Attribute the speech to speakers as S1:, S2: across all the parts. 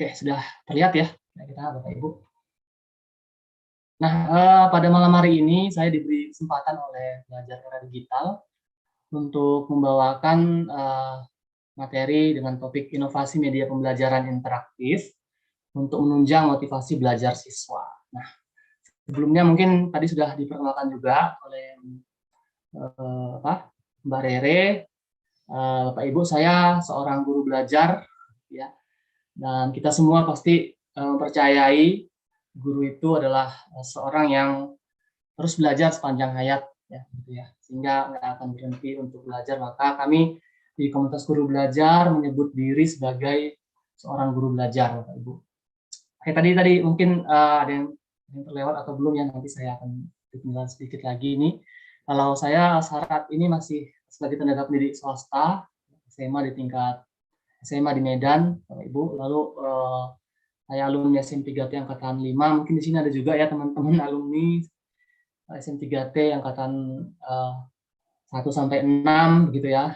S1: Oke, sudah terlihat ya kira-kira Bapak Ibu. Nah, pada malam hari ini saya diberi kesempatan oleh Belajar Era Digital untuk membawakan materi dengan topik inovasi media pembelajaran interaktif untuk menunjang motivasi belajar siswa. Nah, sebelumnya mungkin tadi sudah diperkenalkan juga oleh Mbak Rere, Bapak Ibu, saya seorang guru belajar, ya, dan kita semua pasti mempercayai guru itu adalah seorang yang terus belajar sepanjang hayat, ya, gitu ya, sehingga nggak akan berhenti untuk belajar. Maka kami di komunitas guru belajar menyebut diri sebagai seorang guru belajar, Bapak Ibu. Oke, tadi mungkin ada yang terlewat atau belum ya, nanti saya akan tinggal sedikit lagi ini. Kalau saya saat ini masih sebagai tenaga pendidik swasta, SMA di tingkat SMA di Medan, Bapak Ibu. Lalu saya alumni SM3T angkatan 5, mungkin di sini ada juga ya teman-teman alumni SM3T angkatan 1 sampai 6 begitu ya.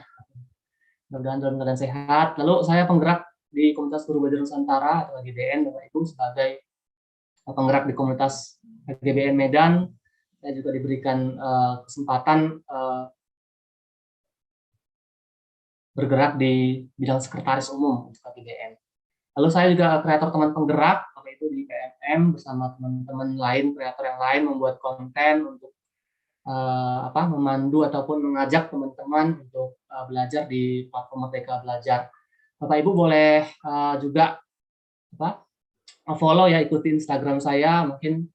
S1: Mudah-mudahan dalam keadaan sehat. Lalu saya penggerak di komunitas guru belajar Nusantara atau GBN, Bapak Ibu, sebagai penggerak di komunitas GBN Medan. Saya juga diberikan kesempatan bergerak di bidang sekretaris umum untuk GBN. Lalu saya juga kreator teman penggerak, Bapak Ibu, di PMM bersama teman-teman lain, kreator yang lain, membuat konten untuk memandu ataupun mengajak teman-teman untuk belajar di platform Merdeka Belajar. Bapak Ibu boleh juga follow ya, ikuti Instagram saya, mungkin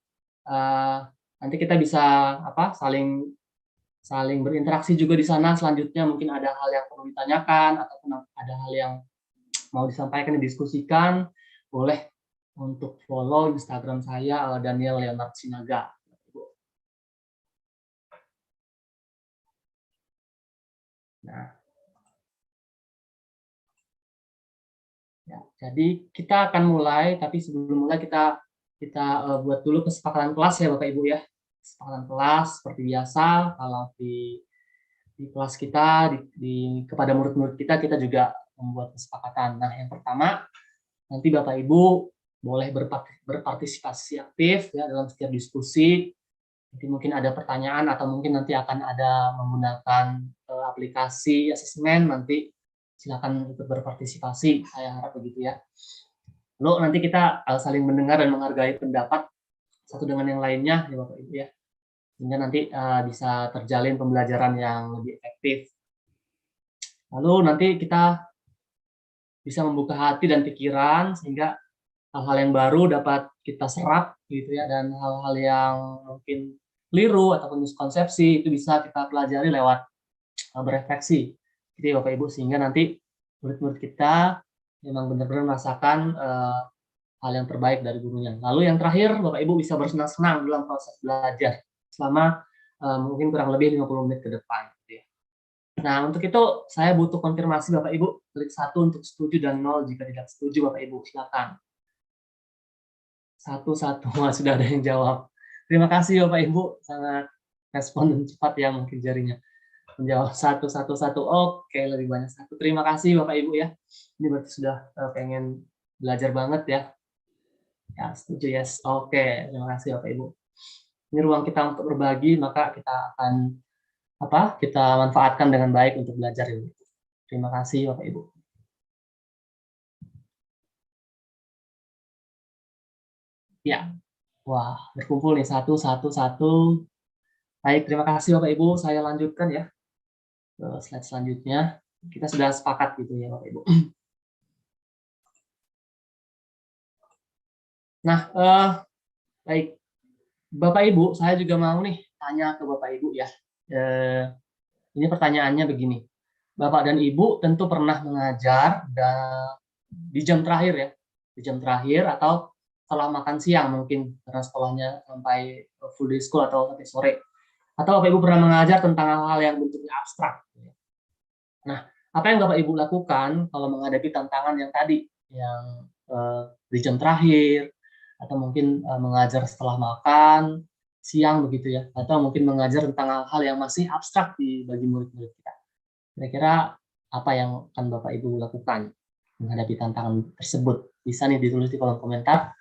S1: nanti kita bisa saling berinteraksi juga di sana. Selanjutnya mungkin ada hal yang perlu ditanyakan ataupun ada hal yang mau disampaikan, didiskusikan, boleh untuk follow Instagram saya, Daniel Leonard Sinaga. Nah, ya, jadi kita akan mulai, tapi sebelum mulai kita buat dulu kesepakatan kelas ya Bapak Ibu ya. Kesepakatan kelas seperti biasa, kalau di kelas kita, kepada murid-murid kita juga membuat kesepakatan. Nah, yang pertama, nanti Bapak Ibu boleh berpartisipasi aktif ya dalam setiap diskusi. Nanti mungkin ada pertanyaan atau mungkin nanti akan ada menggunakan aplikasi asesmen, nanti silakan ikut berpartisipasi, saya harap begitu ya. Lalu nanti kita saling mendengar dan menghargai pendapat satu dengan yang lainnya ya Bapak Ibu ya, sehingga nanti bisa terjalin pembelajaran yang lebih efektif. Lalu nanti kita bisa membuka hati dan pikiran sehingga hal-hal yang baru dapat kita serap gitu ya, dan hal-hal yang mungkin keliru ataupun miskonsepsi itu bisa kita pelajari lewat berefleksi gitu ya Bapak Ibu, sehingga nanti murid-murid kita memang benar-benar merasakan hal yang terbaik dari gurunya. Lalu yang terakhir, Bapak Ibu bisa bersenang-senang dalam proses belajar selama mungkin kurang lebih 50 menit ke depan gitu ya. Nah, untuk itu saya butuh konfirmasi Bapak Ibu, klik 1 untuk setuju dan 0 jika tidak setuju Bapak Ibu, silakan. 1 sudah ada yang jawab. Terima kasih Bapak Ibu, sangat respon dan cepat ya mungkin jarinya. Menjawab 1. Oke, lebih banyak 1. Terima kasih Bapak Ibu ya. Ini berarti sudah pengen belajar banget ya. Ya, setuju, yes. Oke, terima kasih Bapak Ibu. Ini ruang kita untuk berbagi, maka kita akan kita manfaatkan dengan baik untuk belajar ini. Terima kasih Bapak Ibu. Ya, wah, berkumpul nih 1. Baik, terima kasih Bapak Ibu. Saya lanjutkan ya ke slide selanjutnya. Kita sudah sepakat gitu ya Bapak Ibu. Nah, baik, Bapak Ibu, saya juga mau nih tanya ke Bapak Ibu ya. Ini pertanyaannya begini. Bapak dan Ibu tentu pernah mengajar di jam terakhir ya, di jam terakhir atau setelah makan siang mungkin karena sekolahnya sampai full day school atau sampai sore. Atau Bapak Ibu pernah mengajar tentang hal-hal yang bentuknya abstrak. Nah, apa yang Bapak Ibu lakukan kalau menghadapi tantangan yang tadi, yang di jam terakhir, atau mungkin mengajar setelah makan siang begitu ya, atau mungkin mengajar tentang hal-hal yang masih abstrak bagi murid-murid kita. Kira-kira apa yang akan Bapak Ibu lakukan menghadapi tantangan tersebut? bisa nih ditulis di kolom komentar.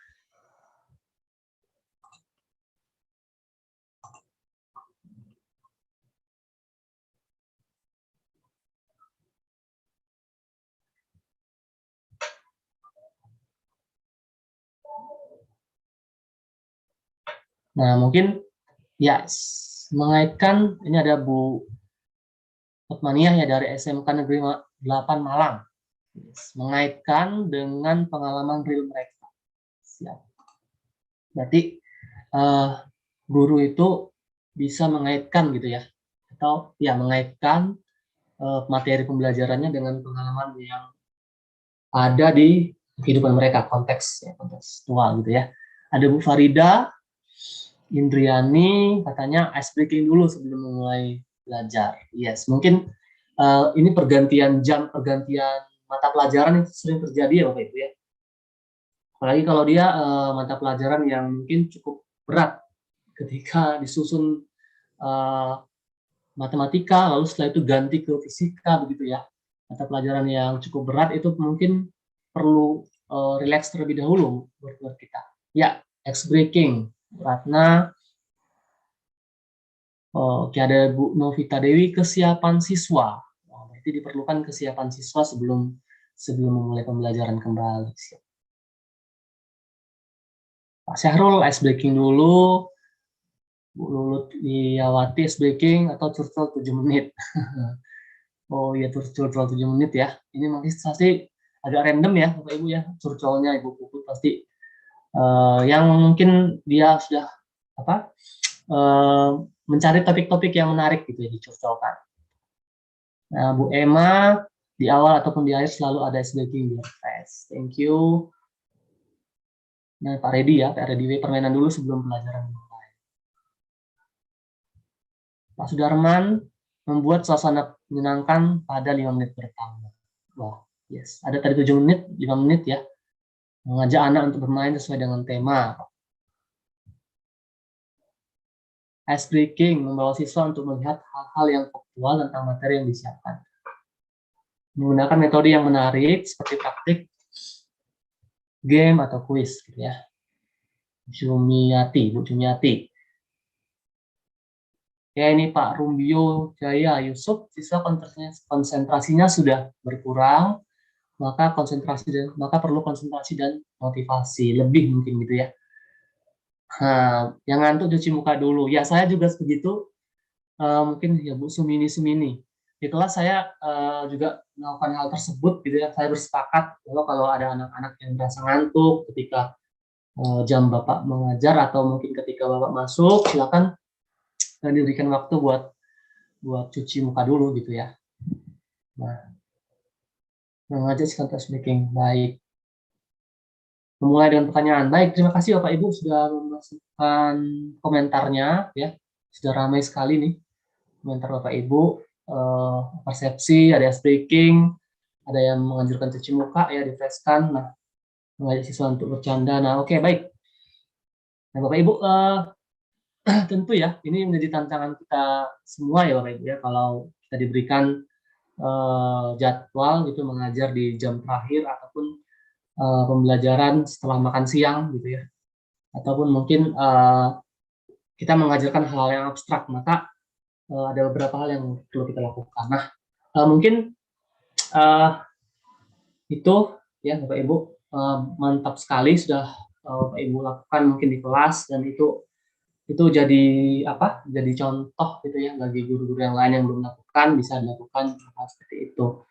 S1: Nah, mungkin ya mengaitkan, ini ada Bu Hotmaniah ya dari SMK Negeri 8 Malang. Mengaitkan dengan pengalaman real mereka. Siap. Berarti guru itu bisa mengaitkan gitu ya, atau ya mengaitkan materi pembelajarannya dengan pengalaman yang ada di kehidupan mereka, konteks ya, kontekstual gitu ya. Ada Bu Farida Indriani katanya ice breaking dulu sebelum memulai belajar. Yes, mungkin ini pergantian jam, pergantian mata pelajaran yang sering terjadi ya Bapak Ibu ya. Apalagi kalau dia mata pelajaran yang mungkin cukup berat ketika disusun matematika, lalu setelah itu ganti ke fisika begitu ya. Mata pelajaran yang cukup berat itu mungkin perlu relax terlebih dahulu buat kita. Ya, ice breaking. Ratna, oke, ada Bu Novita Dewi, kesiapan siswa. Berarti diperlukan kesiapan siswa sebelum memulai pembelajaran kembali. Pak Syahrul, ice breaking dulu. Bu Lulut Liyawati, ice breaking atau curcol 7 menit. Oh iya, curcol 7 menit ya. Ini mungkin pasti agak random ya Bapak Ibu ya, curcolnya Ibu Puput pasti yang mungkin dia sudah apa mencari topik-topik yang menarik gitu ya dicurcolkan. Nah, Bu Emma, di awal ataupun di akhir selalu ada SBQ biar fresh. Thank you. Nah, Pak Redi ya, Pak Redi, permainan dulu sebelum pelajaran mulai. Pak Sudarman, membuat suasana menyenangkan pada 5 menit pertama. Wah, yes. Ada tadi 7 menit, 5 menit ya. Mengajak anak untuk bermain sesuai dengan tema. Ice breaking, membawa siswa untuk melihat hal-hal yang faktual tentang materi yang disiapkan. Menggunakan metode yang menarik seperti praktik, game atau kuis gitu ya. Bu Jumiati. Ya ini Pak Rumbio Jaya Yusuf, siswa konsentrasinya sudah berkurang, maka perlu konsentrasi dan motivasi lebih mungkin gitu ya. Nah, yang ngantuk cuci muka dulu. Ya saya juga begitu. Mungkin ya Bu Sumini. Di kelas saya juga melakukan hal tersebut gitu ya. Saya bersepakat bahwa kalau ada anak-anak yang merasa ngantuk ketika jam Bapak mengajar atau mungkin ketika Bapak masuk, silakan diberikan waktu buat cuci muka dulu gitu ya. Nah, mengajar kontes speaking. Baik. Memulai dengan pertanyaan. Baik, terima kasih Bapak Ibu sudah memasukkan komentarnya ya. Sudah ramai sekali nih komentar Bapak Ibu. Persepsi, ada speaking, ada yang menganjurkan cuci muka ya, difreshkan. Nah, mengajak siswa untuk bercanda. Nah, oke, baik. Nah, Bapak Ibu, tentu ya, ini menjadi tantangan kita semua ya Bapak Ibu ya, kalau kita diberikan jadwal gitu mengajar di jam terakhir ataupun pembelajaran setelah makan siang gitu ya, ataupun mungkin kita mengajarkan hal yang abstrak, maka ada beberapa hal yang perlu kita lakukan. Nah, mungkin itu ya Bapak Ibu, mantap sekali sudah Bapak Ibu lakukan mungkin di kelas, dan itu jadi apa? Jadi contoh gitu ya bagi guru-guru yang lain yang belum lakukan, bisa dilakukan hal seperti itu.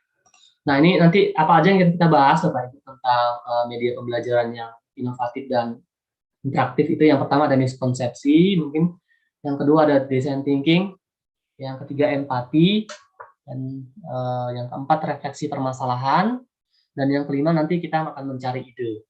S1: Nah, ini nanti apa aja yang kita bahas Bapak Ibu tentang media pembelajaran yang inovatif dan interaktif itu. Yang pertama ada miskonsepsi, mungkin yang kedua ada design thinking, yang ketiga empati, dan yang keempat refleksi permasalahan, dan yang kelima nanti kita akan mencari ide.